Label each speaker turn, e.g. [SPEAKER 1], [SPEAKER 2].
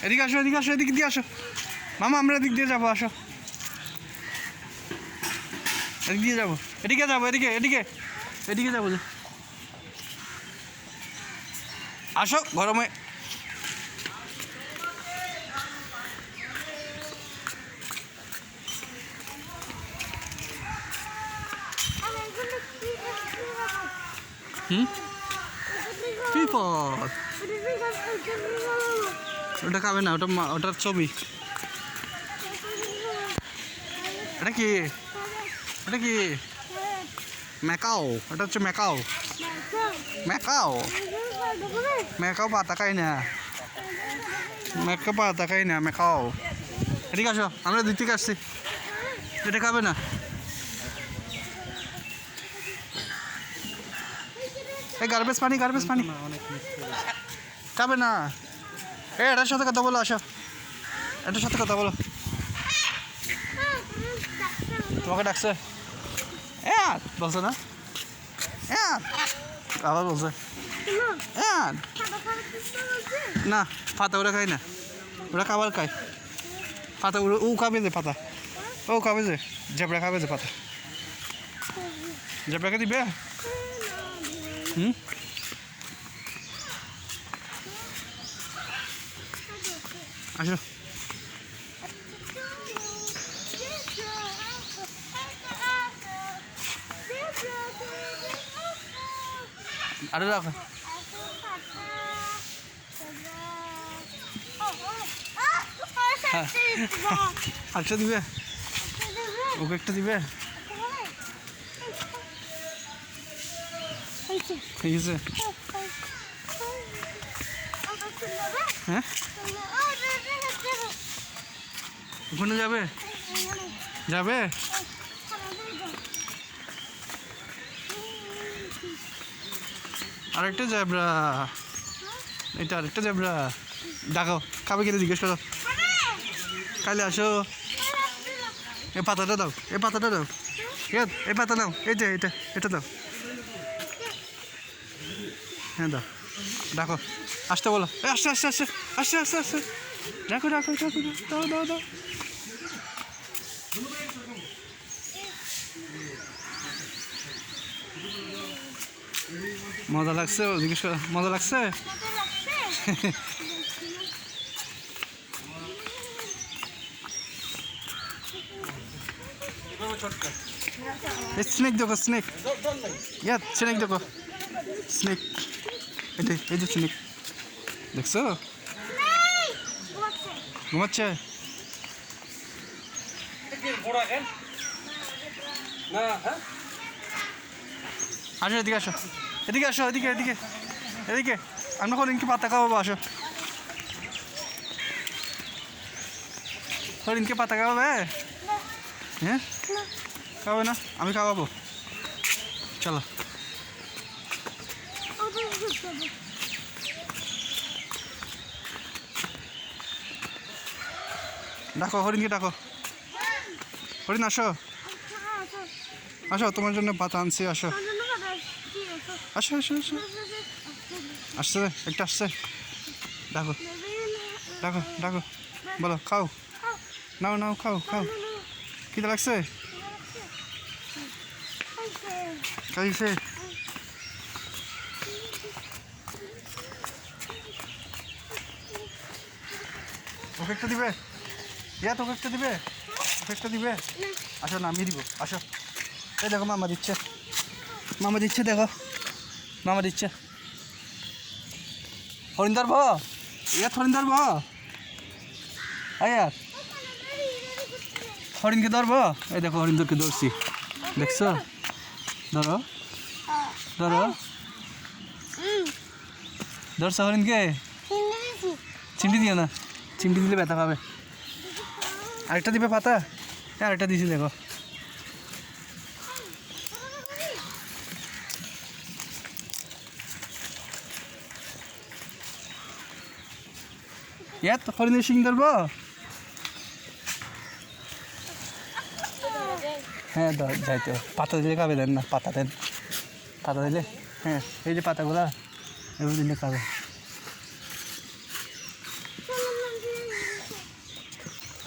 [SPEAKER 1] এদিকে আসো, এদিকে আসো, এদিক দিয়ে আসো মামা, আমরা এদিক দিয়ে যাবো, আসো এদিক দিয়ে যাবো, এদিকে যাবো, এদিকে এদিকে এদিকে যাবো, আসো গরমে। বিপদ, ওটা খাবে না, ওটা ওটার ছবি। এটা কি, এটা কি ম্যাকাও, এটা হচ্ছে ম্যাকাও, ম্যাকাও, ম্যাকাও পাতা খাই না, ম্যাকাও পাতা খাই না, ম্যাকাও। এদিকে আসো, আমরা দিক থেকে আসছি, এটা খাবে না। এই গার্বেজ পানি, গার্বেজ পানি খাবে না। এটার সাথে কথা বলো, আসো এটার সাথে কথা বলো। তোমাকে ডাকছে, বলছে না, আবার বলছে না, পাতা ওরা খাই না, ওরা খাবার খায় পাতা, ও খাবে যে পাতা, ও খাবে যে জেবরা, খাবে যে পাতা, জেবরাকে দিবে। আসো, আরে রাখো, আরেকটা দিবে, ওকে একটা দিবে, ঠিক আছে। হ্যাঁ, ওখানে যাবে, যাবে আরেকটা জেব্রা, এটা আরেকটা জেব্রা। দেখো খাবে কিনে জিজ্ঞেস করো, কালে আসো। এই পাতাটা দাও, এই পাতাটা দাও, এই পাতা দাও, এই যে এটা, এটা দাও, হ্যাঁ দাও, দেখো আসতে বলো, আসতে আসতে আসতে আসতে আসতে আসতে, দেখো দেখো দেখো, দাও দাও দাও। মজা লাগছে, জিজ্ঞেস করো, মজা লাগছে। স্নেক দেখো, স্নেক, স্নেক দেখো, স্নেক, এই যে স্নেক দেখছো, ঘুমাচ্ছে। আসো এদিকে, আসো এদিকে, আসো এদিকে, এদিকে এদিকে, আমরা হরিণকে পাতা খাওয়াবো, আসো হরিণকে পাতা খাওয়াবে। হ্যাঁ, খাওয়াবে না, আমি খাওয়াবো, চলো। ডাকো হরিণকে, ডাকো হরিণ, আসো আসো, তোমার জন্য পাতা আনছি, আসো আসো আসো আসো, আসছে একটা, আসছে, ডাকো ডাকো ডাকো, বলো খাও, নাও নাও, খাও খাও, খিদে লাগছে, খাইছে, ওকে একটা দিবে, তোকে একটা দিবে, ওকে একটা দিবে, আসো না আমি দিব, আসো। এই দেখো মামা দিচ্ছে, মামা দিচ্ছে, দেখো মামা দিচ্ছে, হরিন্দার ভ, হরিন্দার ভ, আয়ার হরিণকে ধরবো, এই দেখো হরিণদেরকে ধরছি, দেখছো, ধরো ধরো, ধরছো হরিণকে, চিমটি দিও না, চিমটি দিলে ব্যথা পাবে। আরেকটা দিবে পাতা, আরেকটা দিছি, দেখো হরিণের শিং ধরবো, হ্যাঁ যাইতে পাতা দিলে খাবে, দেন না পাতা দেন, পাতা দিলে, হ্যাঁ এই যে পাতাগুলা এগুলো দিলে খাবে।